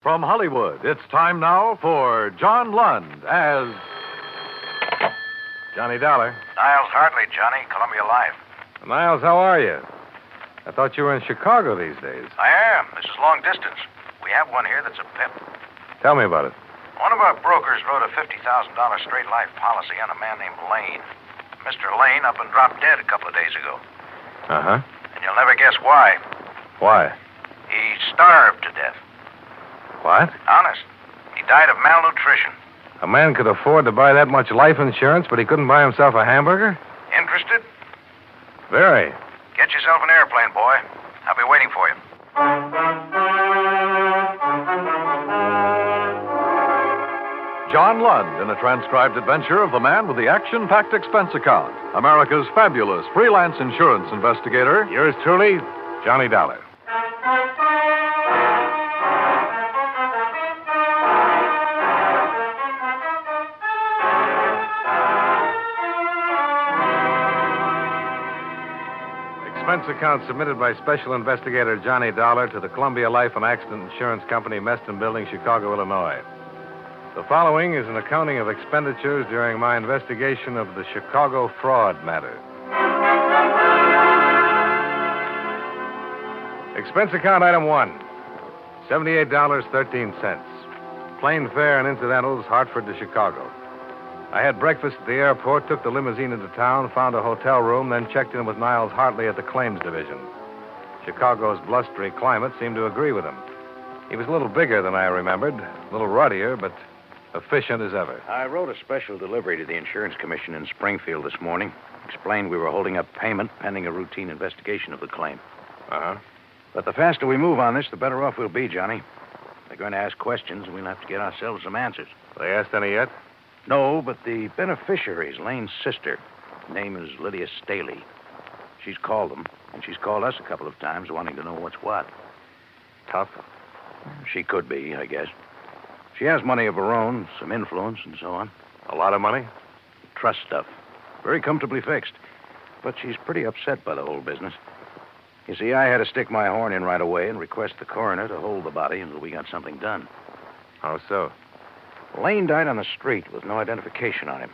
From Hollywood, it's time now for John Lund as Johnny Dollar. Niles Hartley, Johnny, Columbia Life. Niles, how are you? I thought you were in Chicago these days. I am. This is long distance. We have one here that's a pip. Tell me about it. One of our brokers wrote a $50,000 straight life policy on a man named Lane. Mr. Lane up and dropped dead a couple of days ago. Uh-huh. And you'll never guess why. Why? He starved to death. What? Honest. He died of malnutrition. A man could afford to buy that much life insurance, but he couldn't buy himself a hamburger? Interested? Very. Get yourself an airplane, boy. I'll be waiting for you. John Lund in a transcribed adventure of the man with the action-packed expense account. America's fabulous freelance insurance investigator. Yours truly, Johnny Dollar. Expense account submitted by Special Investigator Johnny Dollar to the Columbia Life and Accident Insurance Company, Meston Building, Chicago, Illinois. The following is an accounting of expenditures during my investigation of the Chicago fraud matter. Expense account item 1, $78.13. Plane fare and incidentals, Hartford to Chicago. I had breakfast at the airport, took the limousine into town, found a hotel room, then checked in with Niles Hartley at the claims division. Chicago's blustery climate seemed to agree with him. He was a little bigger than I remembered, a little ruddier, but efficient as ever. I wrote a special delivery to the Insurance Commission in Springfield this morning. Explained we were holding up payment pending a routine investigation of the claim. Uh-huh. But the faster we move on this, the better off we'll be, Johnny. They're going to ask questions, and we'll have to get ourselves some answers. They asked any yet? No, but the beneficiary is Lane's sister. Her name is Lydia Staley. She's called them, and she's called us a couple of times wanting to know what's what. Tough. She could be, I guess. She has money of her own, some influence, and so on. A lot of money? Trust stuff. Very comfortably fixed. But she's pretty upset by the whole business. You see, I had to stick my horn in right away and request the coroner to hold the body until we got something done. How so? Lane died on the street with no identification on him.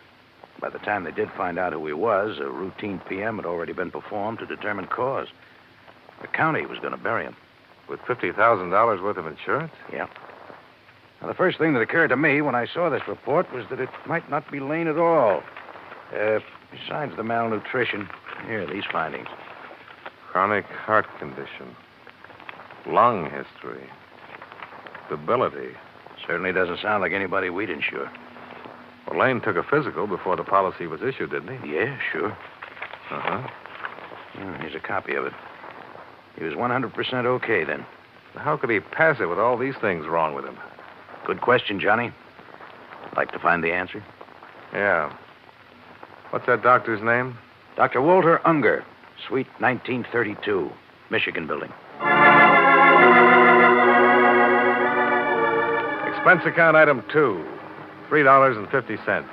By the time they did find out who he was, a routine PM had already been performed to determine cause. The county was going to bury him. With $50,000 worth of insurance? Yeah. Now, the first thing that occurred to me when I saw this report was that it might not be Lane at all. Besides the malnutrition, here are these findings. Chronic heart condition. Lung history. Debility. Certainly doesn't sound like anybody we'd insure. Well, Lane took a physical before the policy was issued, didn't he? Yeah, sure. Uh-huh. Here's a copy of it. He was 100% okay then. How could he pass it with all these things wrong with him? Good question, Johnny. Like to find the answer? Yeah. What's that doctor's name? Dr. Walter Unger, Suite 1932, Michigan Building. Expense account item 2, $3.50.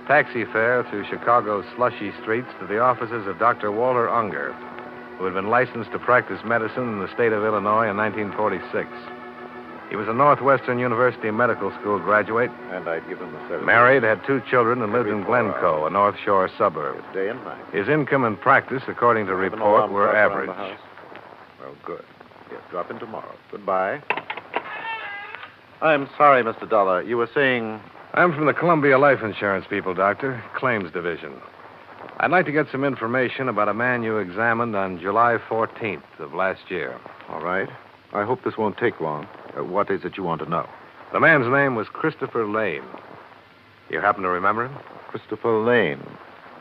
Taxi fare through Chicago's slushy streets to the offices of Dr. Walter Unger, who had been licensed to practice medicine in the state of Illinois in 1946. He was a Northwestern University Medical School graduate. And I'd give him the service. Married, had 2 children, and lived in Glencoe, a North Shore suburb. Day and night. His income and practice, according to report, were average. Well, good. Yes, drop in tomorrow. Goodbye. I'm sorry, Mr. Dollar. You were saying... I'm from the Columbia Life Insurance people, Doctor. Claims Division. I'd like to get some information about a man you examined on July 14th of last year. All right. I hope this won't take long. What is it you want to know? The man's name was Christopher Lane. You happen to remember him? Christopher Lane.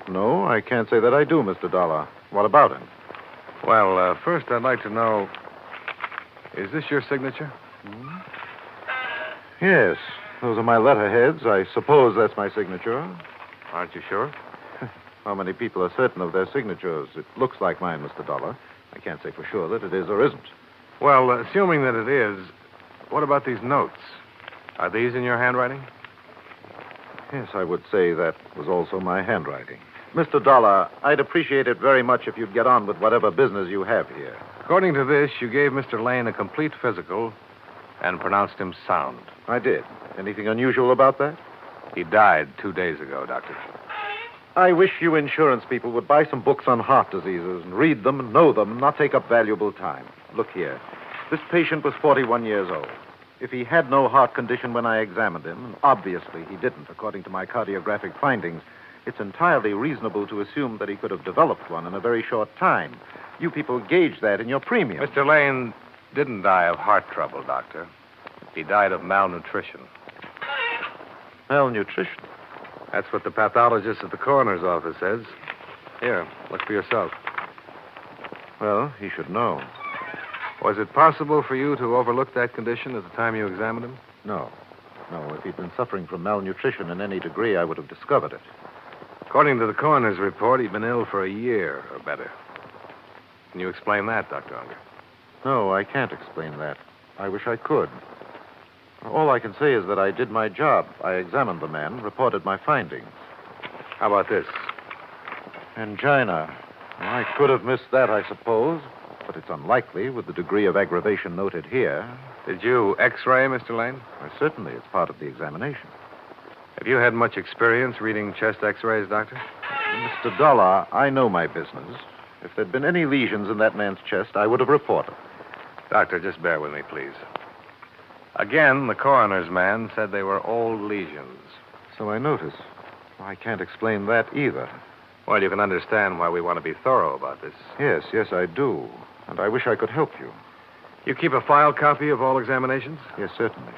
No, I can't say that I do, Mr. Dollar. What about him? Well, first I'd like to know, is this your signature? Yes. Those are my letterheads. I suppose that's my signature. Aren't you sure? How many people are certain of their signatures? It looks like mine, Mr. Dollar. I can't say for sure that it is or isn't. Well, assuming that it is, what about these notes? Are these in your handwriting? Yes, I would say that was also my handwriting. Mr. Dollar, I'd appreciate it very much if you'd get on with whatever business you have here. According to this, you gave Mr. Lane a complete physical and pronounced him sound. I did. Anything unusual about that? He died 2 days ago, Doctor. I wish you insurance people would buy some books on heart diseases and read them and know them and not take up valuable time. Look here. This patient was 41 years old. If he had no heart condition when I examined him, and obviously he didn't, according to my cardiographic findings, it's entirely reasonable to assume that he could have developed one in a very short time. You people gauge that in your premium. Mr. Lane didn't die of heart trouble, Doctor. He died of malnutrition. Malnutrition? That's what the pathologist at the coroner's office says. Here, look for yourself. Well, he should know. Was it possible for you to overlook that condition at the time you examined him? No. No, if he'd been suffering from malnutrition in any degree, I would have discovered it. According to the coroner's report, he'd been ill for a year or better. Can you explain that, Dr. Unger? No, I can't explain that. I wish I could. All I can say is that I did my job. I examined the man, reported my findings. How about this? Angina. I could have missed that, I suppose, but it's unlikely with the degree of aggravation noted here. Did you x-ray, Mr. Lane? Why, certainly, it's part of the examination. Have you had much experience reading chest x-rays, Doctor? Mr. Dollar, I know my business. If there'd been any lesions in that man's chest, I would have reported. Doctor, just bear with me, please. Again, the coroner's man said they were old lesions. So I notice. I can't explain that either. Well, you can understand why we want to be thorough about this. Yes, I do. And I wish I could help you. You keep a file copy of all examinations? Yes, certainly.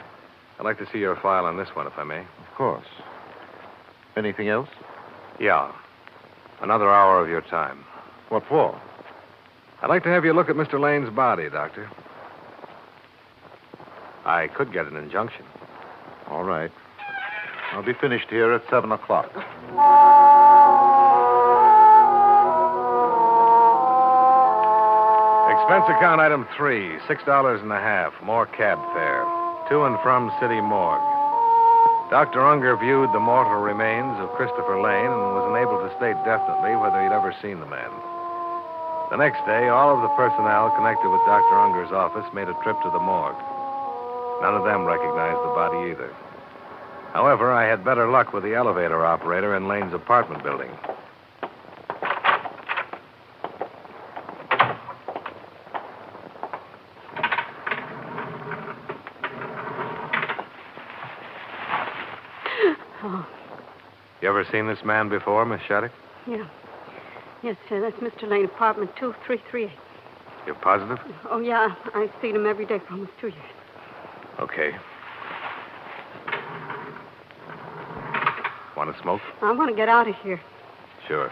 I'd like to see your file on this one, if I may. Of course. Anything else? Yeah. Another hour of your time. What for? I'd like to have you look at Mr. Lane's body, Doctor. I could get an injunction. All right. I'll be finished here at 7 o'clock. Expense account item 3, $6.50, more cab fare, to and from City Morgue. Dr. Unger viewed the mortal remains of Christopher Lane and was unable to state definitely whether he'd ever seen the man. The next day, all of the personnel connected with Dr. Unger's office made a trip to the morgue. None of them recognized the body either. However, I had better luck with the elevator operator in Lane's apartment building. Oh. You ever seen this man before, Miss Shattuck? Yeah. Yes, sir. That's Mr. Lane, apartment 2338. You're positive? Oh, yeah. I've seen him every day for almost 2 years. Okay. Want to smoke? I want to get out of here. Sure.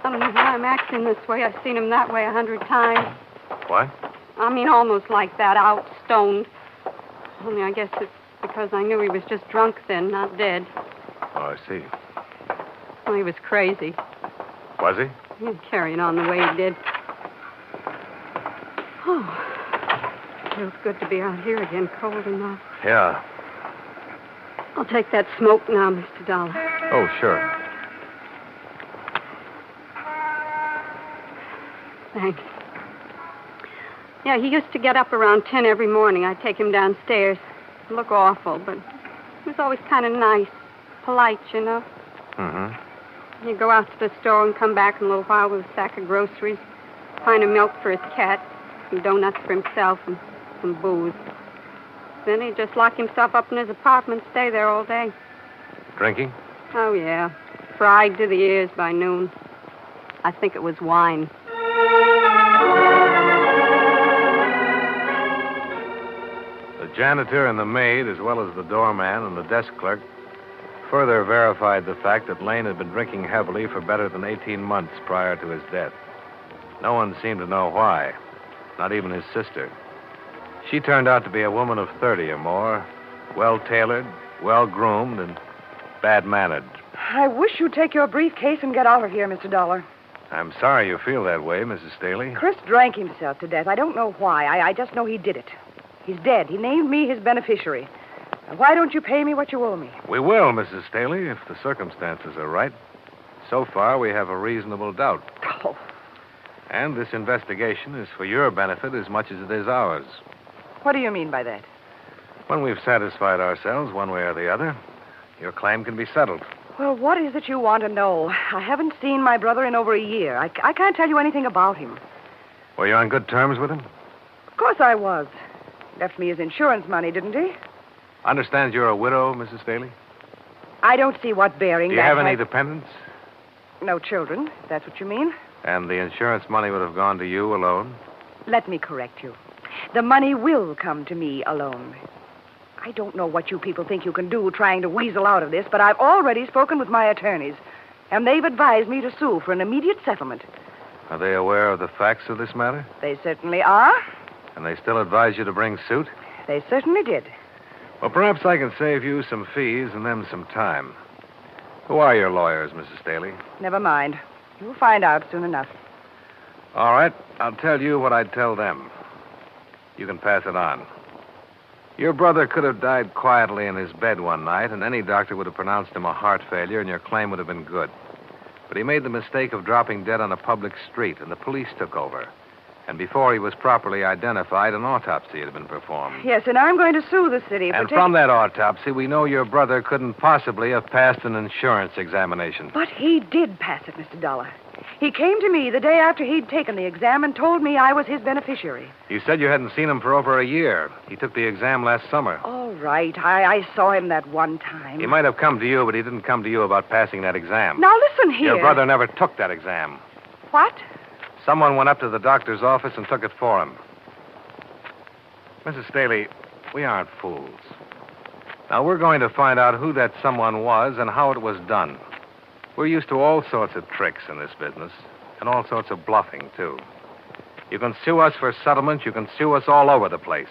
I don't know why I'm acting this way. I've seen him that way 100 times. What? I mean, almost like that, out, stoned. Only I guess it's because I knew he was just drunk then, not dead. Oh, I see. Well, he was crazy. Was he? Carrying on the way he did. Oh. Feels good to be out here again, cold enough. Yeah. I'll take that smoke now, Mr. Dollar. Oh, sure. Thanks. Yeah, he used to get up around 10 every morning. I'd take him downstairs. It'd look awful, but he was always kind of nice, polite, you know. Mm-hmm. He'd go out to the store and come back in a little while with a sack of groceries, a pint of milk for his cat, some donuts for himself, and some booze. Then he'd just lock himself up in his apartment, stay there all day. Drinking? Oh, yeah. Fried to the ears by noon. I think it was wine. The janitor and the maid, as well as the doorman and the desk clerk, further verified the fact that Lane had been drinking heavily for better than 18 months prior to his death. No one seemed to know why, not even his sister. She turned out to be a woman of 30 or more, well-tailored, well-groomed, and bad-mannered. I wish you'd take your briefcase and get out of here, Mr. Dollar. I'm sorry you feel that way, Mrs. Staley. Chris drank himself to death. I don't know why. I just know he did it. He's dead. He named me his beneficiary. Now, why don't you pay me what you owe me? We will, Mrs. Staley, if the circumstances are right. So far, we have a reasonable doubt. Oh. And this investigation is for your benefit as much as it is ours. What do you mean by that? When we've satisfied ourselves one way or the other, your claim can be settled. Well, what is it you want to know? I haven't seen my brother in over a year. I can't tell you anything about him. Were you on good terms with him? Of course I was. Left me his insurance money, didn't he? Understand you're a widow, Mrs. Staley? I don't see what bearing Do you that have any has- dependents? No children, if that's what you mean. And the insurance money would have gone to you alone? Let me correct you. The money will come to me alone. I don't know what you people think you can do trying to weasel out of this, but I've already spoken with my attorneys, and they've advised me to sue for an immediate settlement. Are they aware of the facts of this matter? They certainly are. And they still advise you to bring suit? They certainly did. Well, perhaps I can save you some fees and them some time. Who are your lawyers, Mrs. Staley? Never mind. You'll find out soon enough. All right, I'll tell you what I'd tell them. You can pass it on. Your brother could have died quietly in his bed one night, and any doctor would have pronounced him a heart failure, and your claim would have been good. But he made the mistake of dropping dead on a public street, and the police took over. And before he was properly identified, an autopsy had been performed. Yes, and I'm going to sue the city for And from that autopsy, we know your brother couldn't possibly have passed an insurance examination. But he did pass it, Mr. Dollar. He came to me the day after he'd taken the exam and told me I was his beneficiary. You said you hadn't seen him for over a year. He took the exam last summer. All right. I saw him that one time. He might have come to you, but he didn't come to you about passing that exam. Now, listen here. Your brother never took that exam. What? Someone went up to the doctor's office and took it for him. Mrs. Staley, we aren't fools. Now, we're going to find out who that someone was and how it was done. We're used to all sorts of tricks in this business, and all sorts of bluffing, too. You can sue us for settlement. You can sue us all over the place.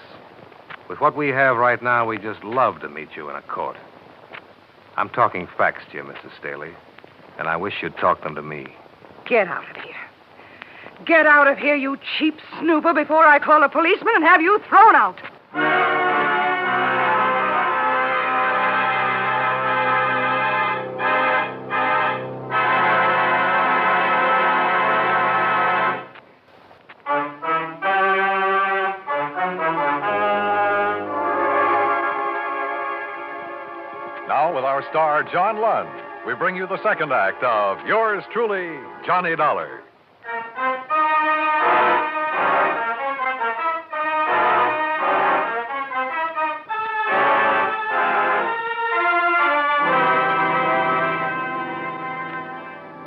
With what we have right now, we just love to meet you in a court. I'm talking facts to you, Mrs. Staley, and I wish you'd talk them to me. Get out of here. Get out of here, you cheap snooper, before I call a policeman and have you thrown out. Now, with our star, John Lund, we bring you the second act of Yours Truly, Johnny Dollar.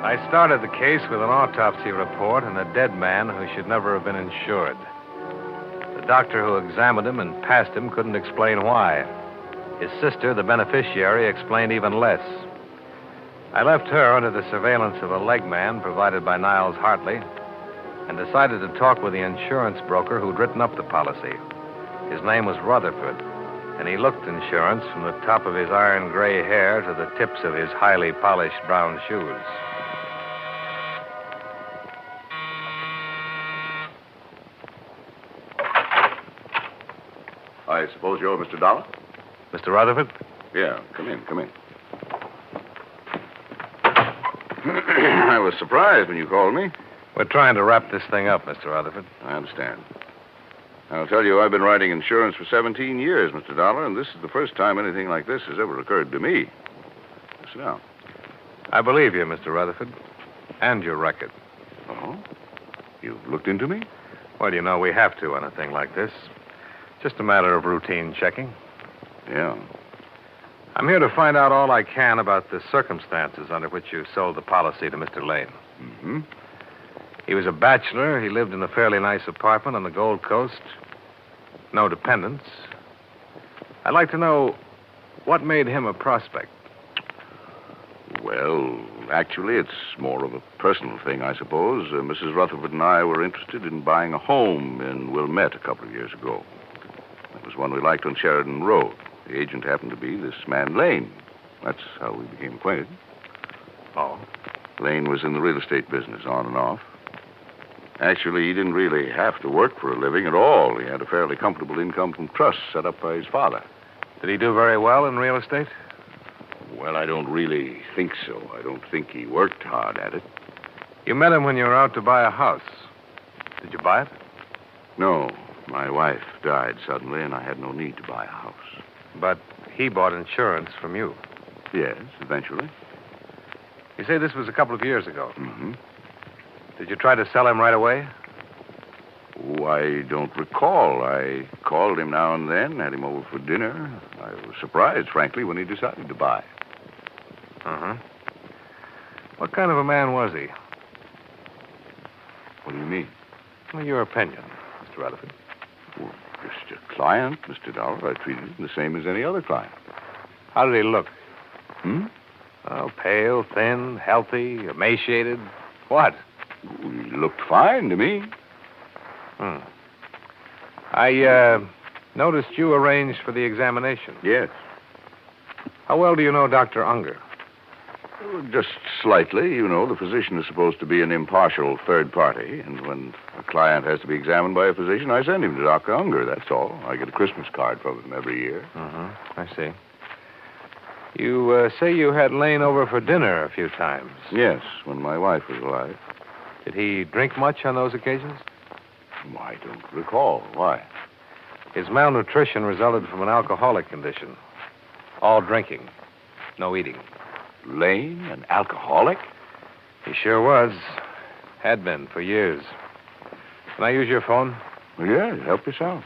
I started the case with an autopsy report and a dead man who should never have been insured. The doctor who examined him and passed him couldn't explain why. His sister, the beneficiary, explained even less. I left her under the surveillance of a leg man provided by Niles Hartley and decided to talk with the insurance broker who'd written up the policy. His name was Rutherford, and he looked insurance from the top of his iron gray hair to the tips of his highly polished brown shoes. I suppose you're Mr. Dollar? Mr. Rutherford? Yeah, come in. I was surprised when you called me. We're trying to wrap this thing up, Mr. Rutherford. I understand. I'll tell you, I've been writing insurance for 17 years, Mr. Dollar, and this is the first time anything like this has ever occurred to me. Sit down. I believe you, Mr. Rutherford, and your record. Oh? You've looked into me? Well, you know, we have to on a thing like this. Just a matter of routine checking. Yeah. I'm here to find out all I can about the circumstances under which you sold the policy to Mr. Lane. Mm-hmm. He was a bachelor. He lived in a fairly nice apartment on the Gold Coast. No dependents. I'd like to know what made him a prospect. Well, actually, it's more of a personal thing, I suppose. Mrs. Rutherford and I were interested in buying a home in Wilmette a couple of years ago. It was one we liked on Sheridan Road. The agent happened to be this man, Lane. That's how we became acquainted. Oh? Lane was in the real estate business, on and off. Actually, he didn't really have to work for a living at all. He had a fairly comfortable income from trusts set up by his father. Did he do very well in real estate? Well, I don't really think so. I don't think he worked hard at it. You met him when you were out to buy a house. Did you buy it? No. My wife died suddenly, and I had no need to buy a house. But he bought insurance from you. Yes, eventually. You say this was a couple of years ago. Mm-hmm. Did you try to sell him right away? Oh, I don't recall. I called him now and then, had him over for dinner. I was surprised, frankly, when he decided to buy. Uh-huh. What kind of a man was he? What do you mean? Well, your opinion, Mr. Rutherford. Well, just a client, Mr. Dollar. I treated him the same as any other client. How did he look? Hmm? Oh, pale, thin, healthy, emaciated. What? He looked fine to me. I noticed you arranged for the examination. Yes. How well do you know Dr. Unger? Just slightly. You know, the physician is supposed to be an impartial third party, and when a client has to be examined by a physician, I send him to Dr. Unger, that's all. I get a Christmas card from him every year. I see. You say you had Lane over for dinner a few times. Yes, when my wife was alive. Did he drink much on those occasions? I don't recall. Why? His malnutrition resulted from an alcoholic condition. All drinking, no eating. Lane, an alcoholic? He sure was. Had been for years. Can I use your phone? Well, yeah, help yourself.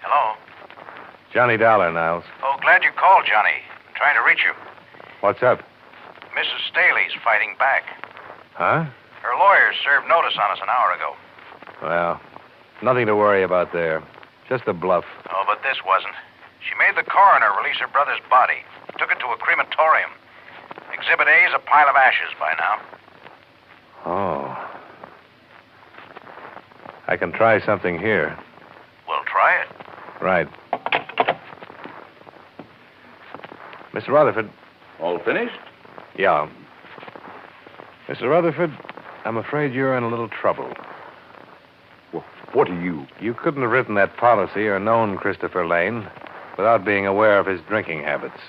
Hello? Johnny Dollar, Niles. Oh, glad you called, Johnny. I'm trying to reach you. What's up? Mrs. Staley's fighting back. Huh? Her lawyers served notice on us an hour ago. Well, nothing to worry about there. Just a bluff. Oh, but this wasn't. She made the coroner release her brother's body. Took it to a crematorium. Exhibit A is a pile of ashes by now. Oh. I can try something here. We'll try it. Right. Mr. Rutherford. All finished? Yeah. Mr. Rutherford, I'm afraid you're in a little trouble. Well, what are you? You couldn't have written that policy or known Christopher Lane without being aware of his drinking habits.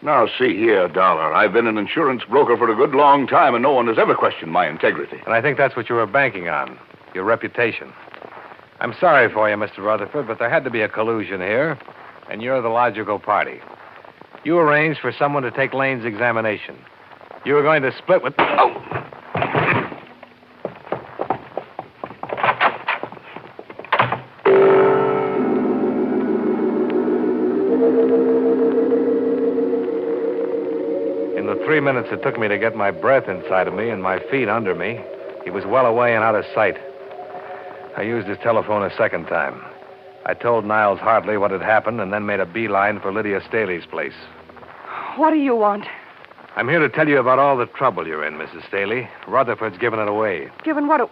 Now, see here, Dollar. I've been an insurance broker for a good long time, and no one has ever questioned my integrity. And I think that's what you were banking on, your reputation. I'm sorry for you, Mr. Rutherford, but there had to be a collusion here, and you're the logical party. You arranged for someone to take Lane's examination. You were going to split with... Oh! In the 3 minutes it took me to get my breath inside of me and my feet under me, he was well away and out of sight. I used his telephone a second time. I told Niles Hartley what had happened and then made a beeline for Lydia Staley's place. What do you want? I'm here to tell you about all the trouble you're in, Mrs. Staley. Rutherford's given it away. Given what?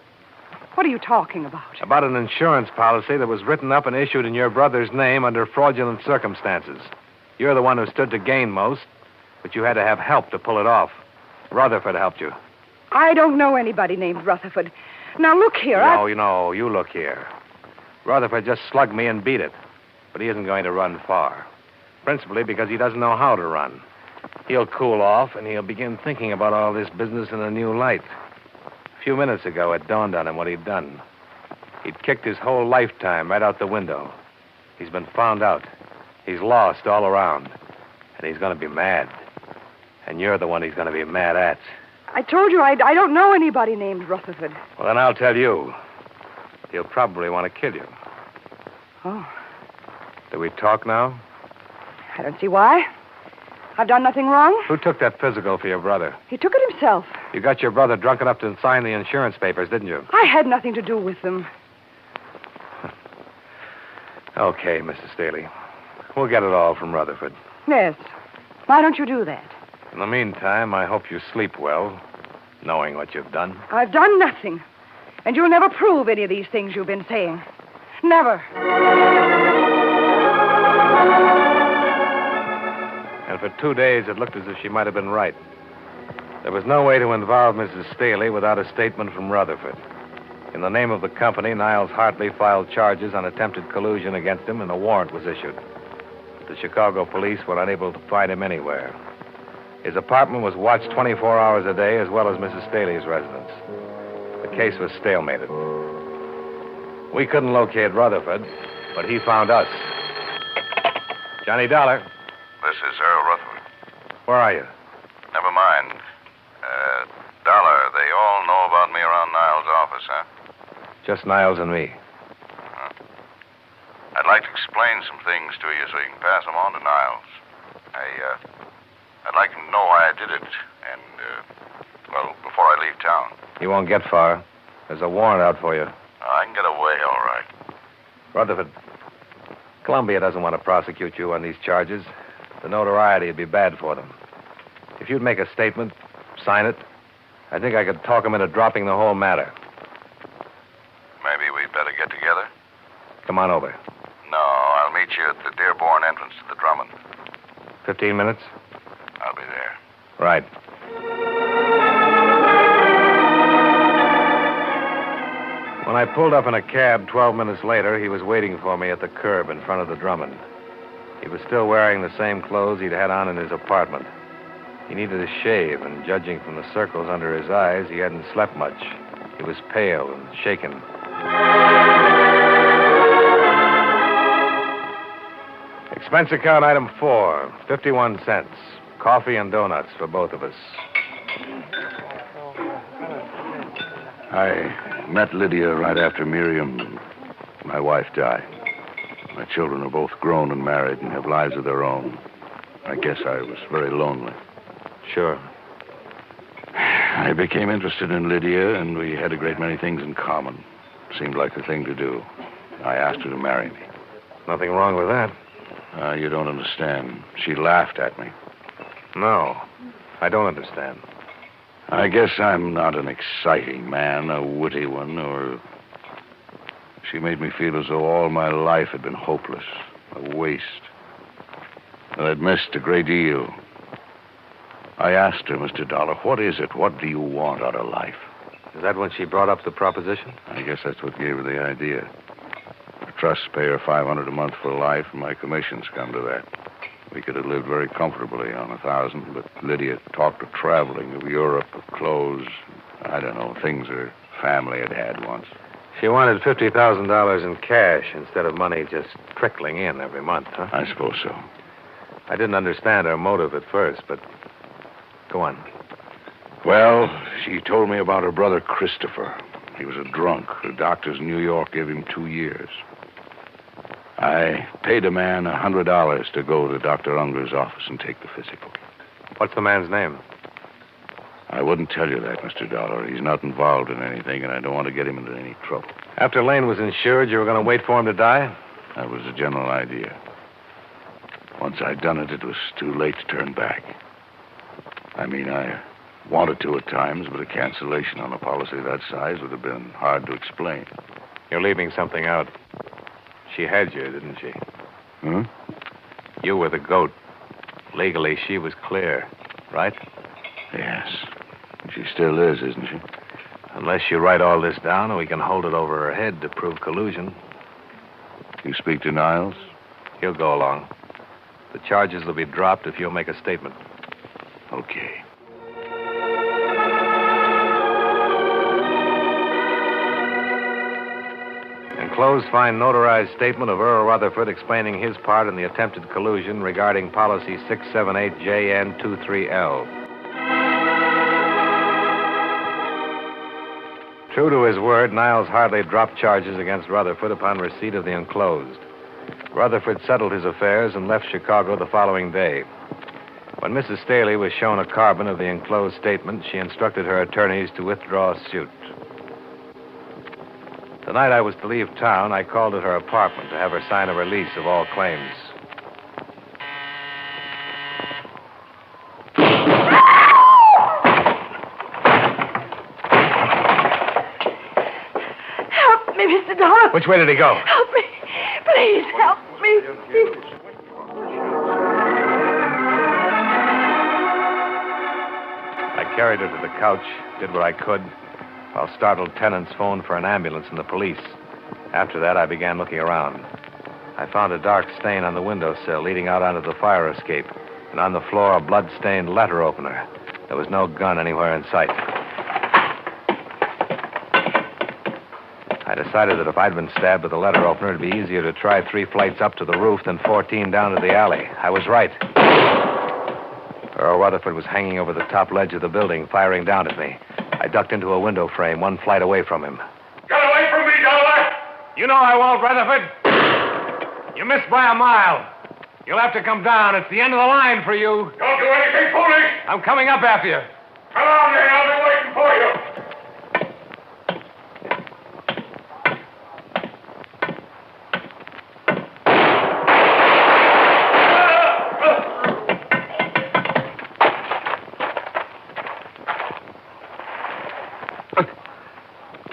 What are you talking about? About an insurance policy that was written up and issued in your brother's name under fraudulent circumstances. You're the one who stood to gain most, but you had to have help to pull it off. Rutherford helped you. I don't know anybody named Rutherford. Now, look here, you look here. Rutherford just slugged me and beat it, but he isn't going to run far. Principally because he doesn't know how to run. He'll cool off, and he'll begin thinking about all this business in a new light. A few minutes ago, it dawned on him what he'd done. He'd kicked his whole lifetime right out the window. He's been found out. He's lost all around. And he's going to be mad. And you're the one he's going to be mad at. I told you I don't know anybody named Rutherford. Well, then I'll tell you. He'll probably want to kill you. Oh. Do we talk now? I don't see why. I've done nothing wrong. Who took that physical for your brother? He took it himself. You got your brother drunk enough to sign the insurance papers, didn't you? I had nothing to do with them. Okay, Mrs. Staley. We'll get it all from Rutherford. Yes. Why don't you do that? In the meantime, I hope you sleep well, knowing what you've done. I've done nothing. And you'll never prove any of these things you've been saying. Never. And for 2 days, it looked as if she might have been right. There was no way to involve Mrs. Staley without a statement from Rutherford. In the name of the company, Niles Hartley filed charges on attempted collusion against him, and a warrant was issued. The Chicago police were unable to find him anywhere. His apartment was watched 24 hours a day, as well as Mrs. Staley's residence. The case was stalemated. We couldn't locate Rutherford, but he found us. Johnny Dollar. This is Earl Rutherford. Where are you? Never mind. Dollar, they all know about me around Niles' office, huh? Just Niles and me. I'd like to explain some things to you so you can pass them on to Niles. I'd like him to know why I did it, and, before I leave town. You won't get far. There's a warrant out for you. I can get away, all right. Rutherford, Columbia doesn't want to prosecute you on these charges. The notoriety would be bad for them. If you'd make a statement, sign it, I think I could talk them into dropping the whole matter. Maybe we'd better get together? Come on over. No, I'll meet you at the Dearborn entrance to the Drummond. 15 minutes? I'll be there. Right. When I pulled up in a cab 12 minutes later, he was waiting for me at the curb in front of the Drummond. He was still wearing the same clothes he'd had on in his apartment. He needed a shave, and judging from the circles under his eyes, he hadn't slept much. He was pale and shaken. Expense account item 4, 51 cents. Coffee and donuts for both of us. I met Lydia right after Miriam, my wife, died. My children are both grown and married and have lives of their own. I guess I was very lonely. Sure. I became interested in Lydia, and we had a great many things in common. Seemed like the thing to do. I asked her to marry me. Nothing wrong with that. You don't understand. She laughed at me. No, I don't understand. I guess I'm not an exciting man, a witty one, or... She made me feel as though all my life had been hopeless, a waste. And I'd missed a great deal. I asked her, Mr. Dollar, what is it? What do you want out of life? Is that when she brought up the proposition? I guess that's what gave her the idea. The trusts pay her $500 a month for life, and my commissions come to that. We could have lived very comfortably on $1,000, but Lydia talked of traveling, of Europe, of clothes. I don't know, things her family had had once. She wanted $50,000 in cash instead of money just trickling in every month, huh? I suppose so. I didn't understand her motive at first, but go on. Well, she told me about her brother Christopher. He was a drunk. The doctors in New York gave him 2 years. I paid a man $100 to go to Dr. Unger's office and take the physical. What's the man's name? I wouldn't tell you that, Mr. Dollar. He's not involved in anything, and I don't want to get him into any trouble. After Lane was insured, you were going to wait for him to die? That was the general idea. Once I'd done it, it was too late to turn back. I mean, I wanted to at times, but a cancellation on a policy that size would have been hard to explain. You're leaving something out. She had you, didn't she? Hmm? You were the goat. Legally, she was clear, right? Yes. She still is, isn't she? Unless you write all this down, and we can hold it over her head to prove collusion. You speak to Niles? He'll go along. The charges will be dropped if you'll make a statement. Okay. Enclosed, find notarized statement of Earl Rutherford explaining his part in the attempted collusion regarding policy 678JN23L. True to his word, Niles Hartley dropped charges against Rutherford upon receipt of the enclosed. Rutherford settled his affairs and left Chicago the following day. When Mrs. Staley was shown a carbon of the enclosed statement, she instructed her attorneys to withdraw suit. The night I was to leave town, I called at her apartment to have her sign a release of all claims. Help me, Mr. Dollar. Which way did he go? Help me. Please, help me. I carried her to the couch, did what I could. while startled tenants phoned for an ambulance and the police. After that, I began looking around. I found a dark stain on the windowsill leading out onto the fire escape, and on the floor, a blood-stained letter opener. There was no gun anywhere in sight. I decided that if I'd been stabbed with a letter opener, it'd be easier to try 3 flights up to the roof than 14 down to the alley. I was right. Earl Rutherford was hanging over the top ledge of the building, firing down at me. I ducked into a window frame, 1 flight away from him. Get away from me, Dollar! You know I won't, Rutherford. You missed by a mile. You'll have to come down. It's the end of the line for you. Don't do anything foolish! I'm coming up after you. Come on, then. I'll be waiting for you.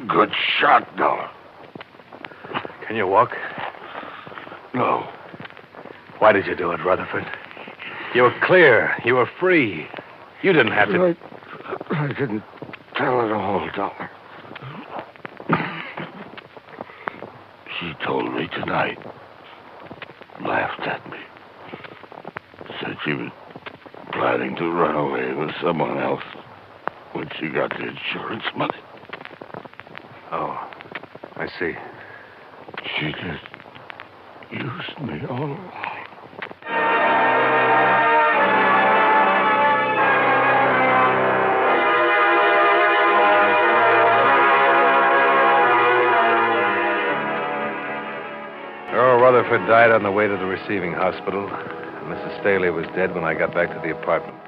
Good shot, Dollar. Can you walk? No. Why did you do it, Rutherford? You were clear. You were free. You didn't have to... I didn't tell it all, Dollar. She told me tonight. Laughed at me. Said she was planning to run away with someone else when she got the insurance money. Oh, I see. She just used me all along. Earl Rutherford died on the way to the receiving hospital. Mrs. Staley was dead when I got back to the apartment.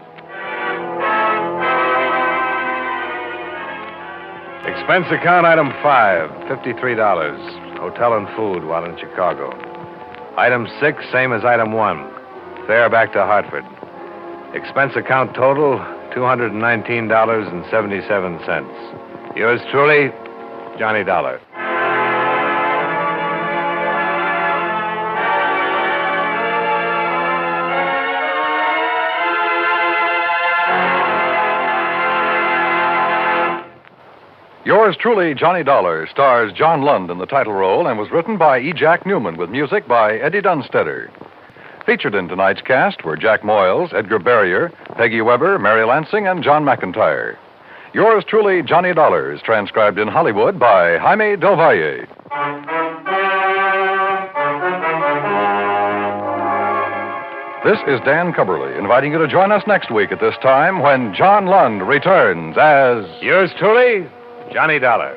Expense account item 5, $53. Hotel and food while in Chicago. Item 6, same as item 1. Fare back to Hartford. Expense account total, $219.77. Yours truly, Johnny Dollar. Yours truly, Johnny Dollar, stars John Lund in the title role and was written by E. Jack Newman with music by Eddie Dunstetter. Featured in tonight's cast were Jack Moyles, Edgar Barrier, Peggy Weber, Mary Lansing, and John McIntyre. Yours truly, Johnny Dollar, is transcribed in Hollywood by Jaime Del Valle. This is Dan Cubberly, inviting you to join us next week at this time when John Lund returns as... Yours truly, Johnny Dollar.